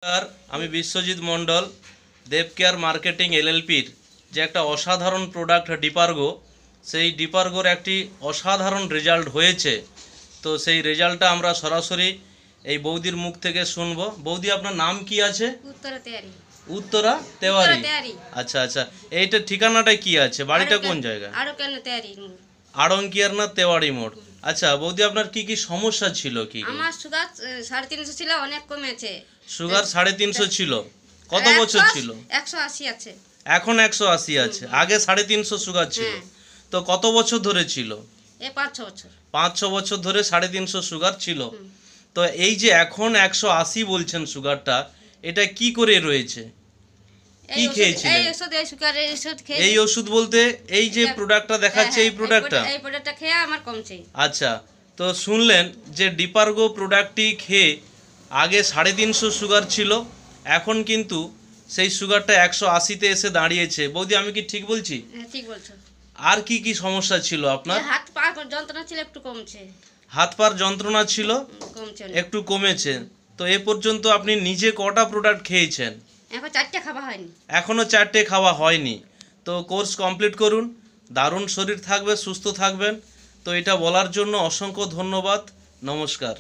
নমস্কার, আমি বিশ্বজিৎ মণ্ডল দেব care marketing এলএলপির যে একটা অসাধারণ প্রোডাক্ট ডিপারগো, সেই ডিপারগোর একটি অসাধারণ রেজাল্ট হয়েছে। তো সেই রেজাল্টটা আমরা সরাসরি এই বৌদির মুখ থেকে শুনবো। বৌদি, আপনার নাম কি আছে? উত্তরা তেয়ারি। উত্তরা তেওয়ারি। আচ্ছা আচ্ছা, এইটা ঠিকানাটা কি আছে? বাড়িটা কোন জায়গায়? আড়কেল তেয়ারি। আড়ংকিয়ার না তেওয়ারি মোড়। আচ্ছা বৌদি, আপনার কি কি সমস্যা ছিল? কি কি? আমার সুগার 350 ছিল, অনেক কমেছে। সুগার 350 ছিল। কত বছর ছিল? 180 আছে। এখন 180 আছে, আগে 350 সুগার ছিল। তো কত বছর ধরে ছিল? এই 5-6 বছর। 5-6 বছর ধরে 350 সুগার ছিল। তো এই যে এখন 180 বলছেন সুগারটা, এটা কি করে রয়েছে? কি খেয়েছিলেন? এই ওষুধ বলতে এই যে প্রোডাক্টটা দেখাচ্ছে, এই প্রোডাক্টটা খেয়ে আমার কমছে। আচ্ছা, তো শুনলেন যে ডিপারগো প্রোডাক্টটি খেয়ে আগে 350 সুগার ছিল, এখন কিন্তু সেই সুগারটা 180-তে এসে দাঁড়িয়েছে। বৌদি, আমি কি ঠিক বলছি? হ্যাঁ, ঠিক বলছো। আর কি কি সমস্যা ছিল আপনার? হাত পা যন্ত্রণা ছিল, একটু কমছে। হাত পার যন্ত্রণা ছিল, কমছে, একটু কমেছে। তো এ পর্যন্ত আপনি নিজে কটা প্রোডাক্ট খেয়েছেন? এখন 4টে খাওয়া হয়নি। এখনো 4টে খাওয়া হয়নি। তো কোর্স কমপ্লিট করুন, দারুণ শরীর থাকবে, সুস্থ থাকবেন। তো এটা বলার জন্য অসংখ্য ধন্যবাদ। নমস্কার।